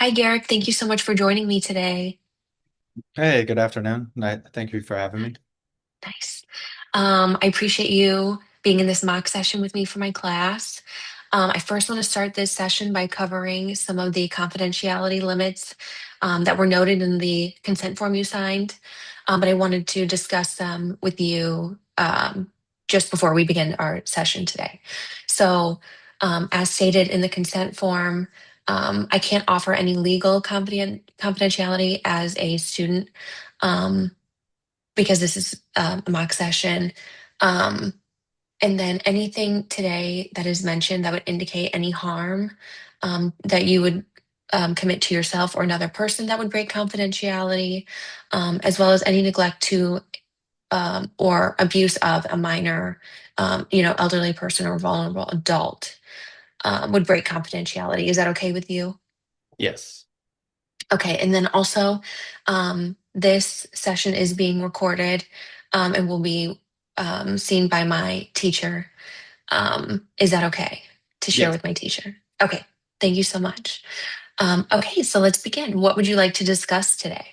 Hi, Garrick. Thank you so much for joining me today. Hey, good afternoon. Thank you for having me. Nice. I appreciate you being in this mock session with me for my class. I first want to start this session by covering some of the confidentiality limits that were noted in the consent form you signed, but I wanted to discuss them with you just before we begin our session today. So, as stated in the consent form, I can't offer any legal confidentiality as a student. Um, because this is a mock session. Um, and then anything today that is mentioned that would indicate any harm that you would commit to yourself or another person that would break confidentiality, as well as any neglect to or abuse of a minor, elderly person or vulnerable adult would break confidentiality. Is that okay with you? Yes. Okay, and then also, this session is being recorded and will be seen by my teacher. Is that okay to share Yes. with my teacher? Okay, thank you so much. Okay, so let's begin. What would you like to discuss today?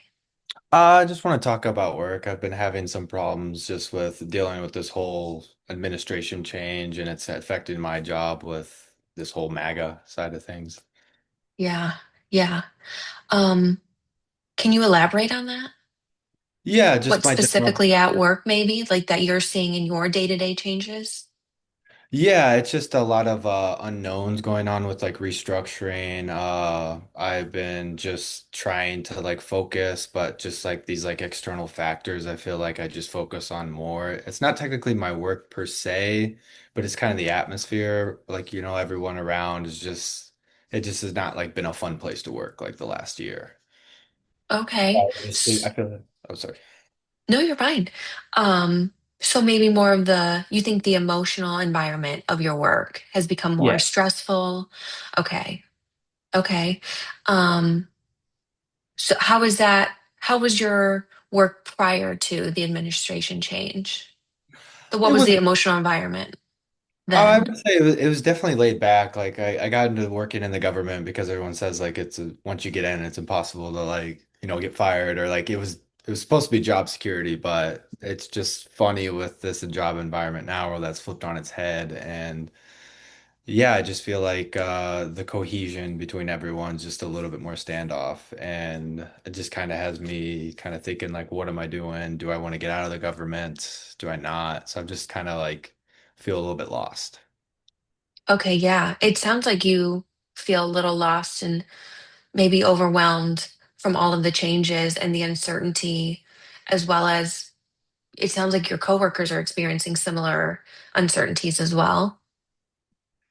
I just want to talk about work. I've been having some problems just with dealing with this whole administration change, and it's affecting my job with this whole MAGA side of things. Yeah, yeah. Um, can you elaborate on that? Yeah, What just my general. specifically at work, maybe, like that you're seeing in your day-to-day changes? Yeah, it's just a lot of unknowns going on with like restructuring. I've been just trying to like focus, but just like these like external factors, I feel like I just focus on more. It's not technically my work per se, but it's kind of the atmosphere. Like, everyone around is just it just has not like been a fun place to work like the last year. Okay. I feel that. Oh, sorry. No, you're fine. So maybe more of you think the emotional environment of your work has become more Yes. stressful. Okay. Okay. Um, so how was your work prior to the administration change? What It was was the emotional environment I then? would say it was definitely laid back. Like I got into working in the government because everyone says like once you get in, it's impossible to like, get fired or like it was supposed to be job security, but it's just funny with this job environment now where that's flipped on its head. And yeah, I just feel like the cohesion between everyone's just a little bit more standoff. And it just kind of has me kind of thinking like, what am I doing? Do I want to get out of the government? Do I not? So I'm just kind of like feel a little bit lost. Okay, yeah. It sounds like you feel a little lost and maybe overwhelmed from all of the changes and the uncertainty, as well as it sounds like your coworkers are experiencing similar uncertainties as well.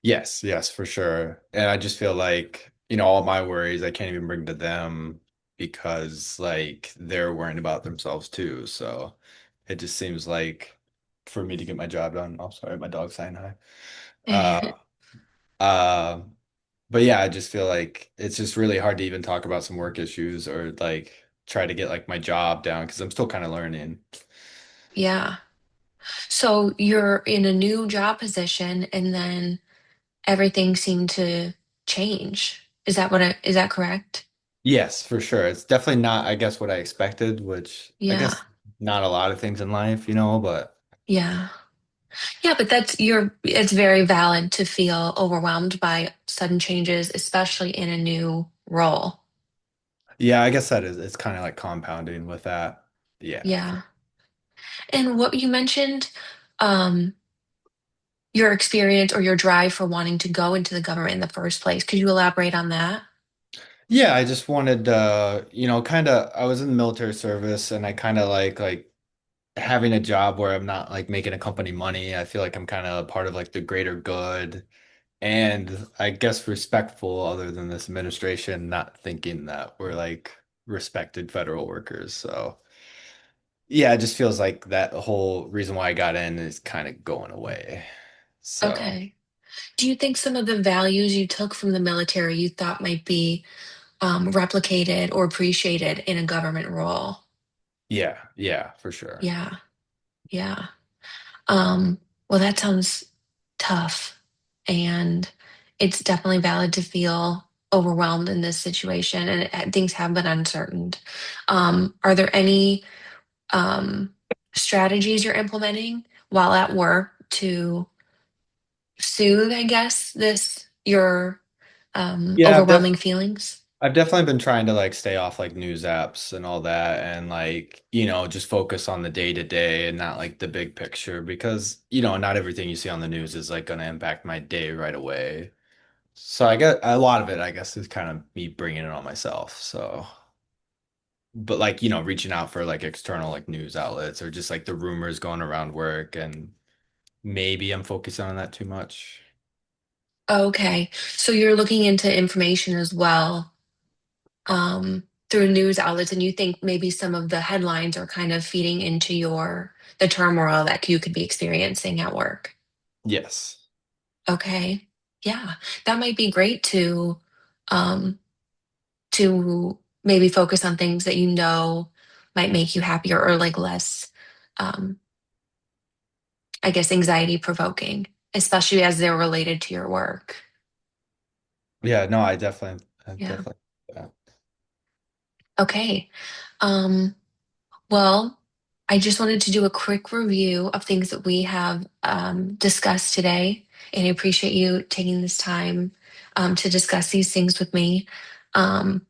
Yes, yes, for sure. And I just feel like, all my worries I can't even bring to them because like they're worrying about themselves too. So it just seems like for me to get my job done. Oh, sorry, my dog's saying hi. Uh, uh, but yeah, I just feel like it's just really hard to even talk about some work issues or like try to get like my job down because I'm still kind of learning. Yeah. So you're in a new job position and then everything seemed to change. Is that correct? Yes, for sure. It's definitely not, I guess, what I expected, which I Yeah. guess not a lot of things in life, but Yeah. Yeah, but it's very valid to feel overwhelmed by sudden changes, especially in a new role. yeah, I guess it's kind of like compounding with that. Yeah. Yeah. And what you mentioned, um, your experience or your drive for wanting to go into the government in the first place. Could you elaborate on that? Yeah, I just wanted kind of I was in the military service and I kind of like having a job where I'm not like making a company money. I feel like I'm kind of part of like the greater good and I guess respectful other than this administration not thinking that we're like respected federal workers. So yeah, it just feels like that whole reason why I got in is kind of going away. So, Okay. Do you think some of the values you took from the military you thought might be replicated or appreciated in a government role? yeah, yeah, for sure. Yeah, yeah. Um, well, that sounds tough, and it's definitely valid to feel. overwhelmed in this situation and things have been uncertain. Are there any strategies you're implementing while at work to soothe, I guess, this your Yeah, overwhelming feelings? I've definitely been trying to like stay off like news apps and all that and like, just focus on the day to day and not like the big picture because, not everything you see on the news is like going to impact my day right away. So I get a lot of it, I guess, is kind of me bringing it on myself. So, but like, reaching out for like external like news outlets or just like the rumors going around work and maybe I'm focusing on that too much. Okay, so you're looking into information as well through news outlets, and you think maybe some of the headlines are kind of feeding into the turmoil that you could be experiencing at work. Yes. Okay, yeah, that might be great um, to maybe focus on things that you know might make you happier or like less, um, I guess, anxiety provoking, especially as they're related to your work. Yeah, no, I Yeah. definitely, yeah. Okay. Um, well, I just wanted to do a quick review of things that we have discussed today, and I appreciate you taking this time to discuss these things with me. Um,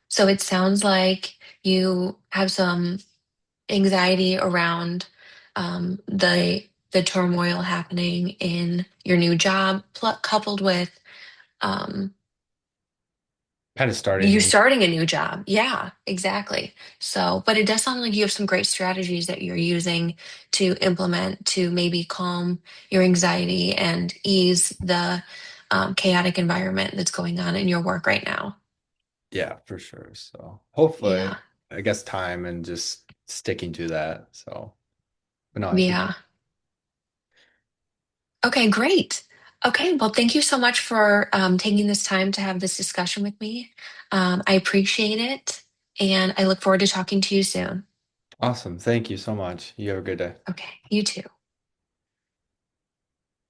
so it sounds like you have some anxiety around the turmoil happening in your new job, coupled with um, Kind of you starting. starting a new job. Yeah, exactly. So, but it does sound like you have some great strategies that you're using to implement to maybe calm your anxiety and ease the chaotic environment that's going on in your work right now. Yeah, for sure. So hopefully, Yeah. I guess time and just sticking to that. So, but no, I appreciate Yeah. Okay, great. Okay, well, thank you so much for taking this time to have this discussion with me. I appreciate it, and I look forward to talking to you soon. Awesome. Thank you so much. You have a good day. Okay, you too.